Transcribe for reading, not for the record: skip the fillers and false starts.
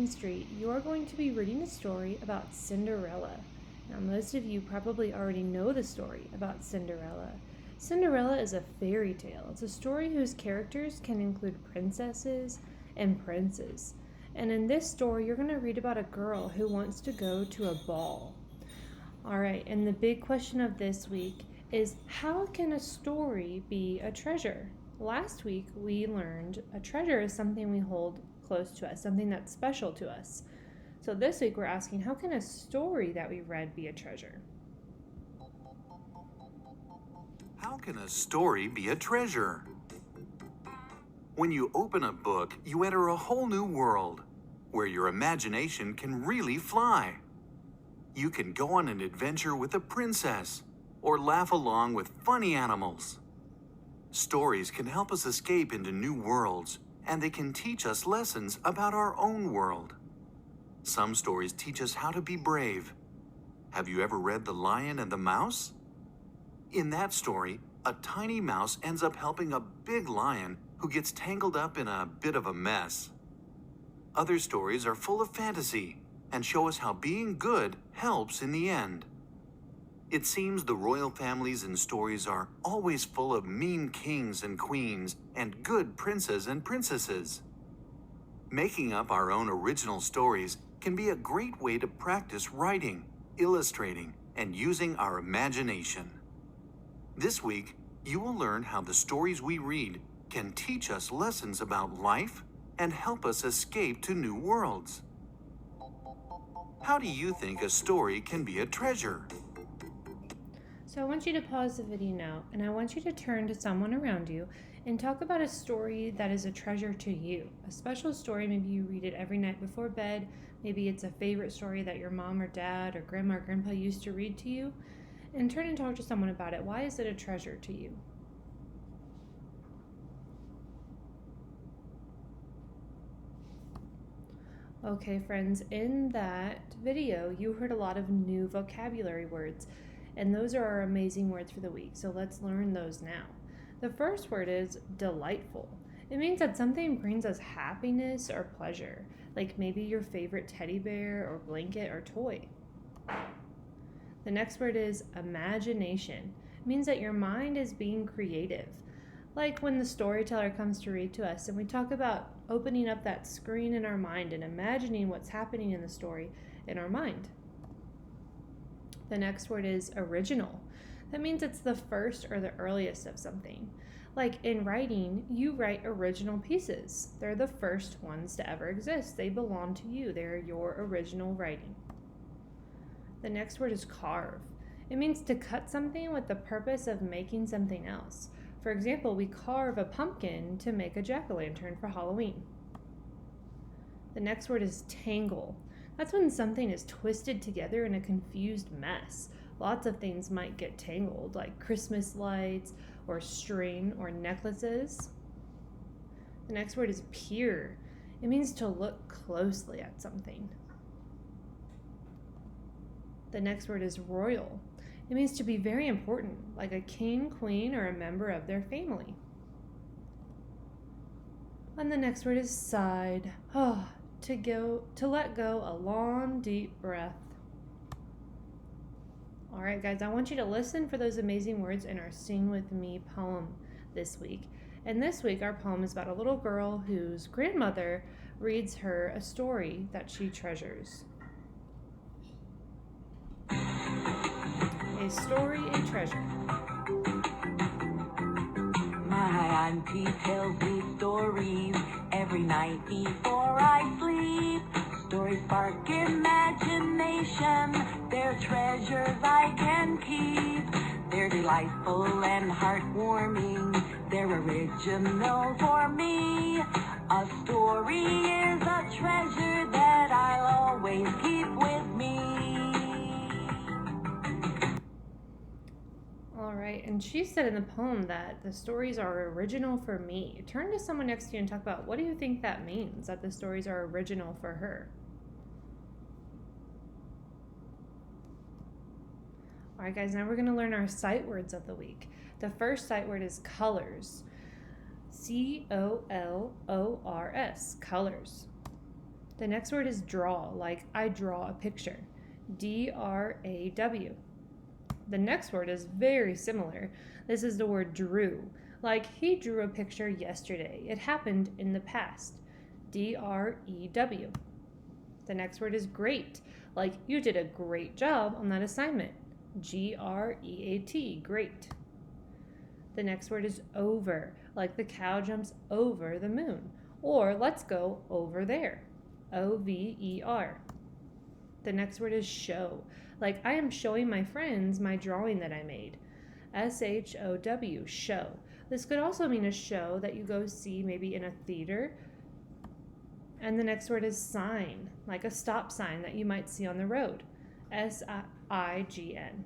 Main Street, you are going to be reading a story about Cinderella. Now, most of you probably already know the story about Cinderella. Cinderella is a fairy tale. It's a story whose characters can include princesses and princes. And in this story, you're going to read about a girl who wants to go to a ball. All right, and the big question of this week is, how can a story be a treasure? Last week, we learned a treasure is something we hold close to us, something that's special to us. So this week, we're asking, how can a story that we read be a treasure? How can a story be a treasure? When you open a book, you enter a whole new world where your imagination can really fly. You can go on an adventure with a princess or laugh along with funny animals. Stories can help us escape into new worlds, and they can teach us lessons about our own world. Some stories teach us how to be brave. Have you ever read The Lion and the Mouse? In that story, a tiny mouse ends up helping a big lion who gets tangled up in a bit of a mess. Other stories are full of fantasy and show us how being good helps in the end. It seems the royal families in stories are always full of mean kings and queens and good princes and princesses. Making up our own original stories can be a great way to practice writing, illustrating, and using our imagination. This week, you will learn how the stories we read can teach us lessons about life and help us escape to new worlds. How do you think a story can be a treasure? So I want you to pause the video now, and I want you to turn to someone around you and talk about a story that is a treasure to you. A special story, maybe you read it every night before bed. Maybe it's a favorite story that your mom or dad or grandma or grandpa used to read to you. And turn and talk to someone about it. Why is it a treasure to you? Okay, friends, in that video, you heard a lot of new vocabulary words, and those are our amazing words for the week. So let's learn those now. The first word is delightful. It means that something brings us happiness or pleasure, like maybe your favorite teddy bear or blanket or toy. The next word is imagination. It means that your mind is being creative. Like when the storyteller comes to read to us and we talk about opening up that screen in our mind and imagining what's happening in the story in our mind. The next word is original. That means it's the first or the earliest of something. Like in writing, you write original pieces. They're the first ones to ever exist. They belong to you. They're your original writing. The next word is carve. It means to cut something with the purpose of making something else. For example, we carve a pumpkin to make a jack-o'-lantern for Halloween. The next word is tangle. That's when something is twisted together in a confused mess. Lots of things might get tangled, like Christmas lights or string or necklaces. The next word is peer. It means to look closely at something. The next word is royal. It means to be very important, like a king, queen, or a member of their family. And the next word is sighed. To let go a long, deep breath. All right, guys, I want you to listen for those amazing words in our Sing With Me poem this week. And this week, our poem is about a little girl whose grandmother reads her a story that she treasures. A story, a treasure. My auntie tells me stories every night before I sleep. Stories spark imagination. They're treasures I can keep. They're delightful and heartwarming. They're original for me. A story is a treasure that I'll always keep with me. All right, and she said in the poem that the stories are original for me. Turn to someone next to you and talk about, what do you think that means, that the stories are original for her? All right, guys, now we're going to learn our sight words of the week. The first sight word is colors. C-O-L-O-R-S, colors. The next word is draw, like I draw a picture. D-R-A-W. The next word is very similar. This is the word drew, like he drew a picture yesterday. It happened in the past. D-R-E-W. The next word is great, like you did a great job on that assignment. G-R-E-A-T, great. The next word is over, like the cow jumps over the moon. Or let's go over there. O-V-E-R. The next word is show, like I am showing my friends my drawing that I made. S-H-O-W, show. This could also mean a show that you go see maybe in a theater. And the next word is sign, like a stop sign that you might see on the road. S-I-G-N.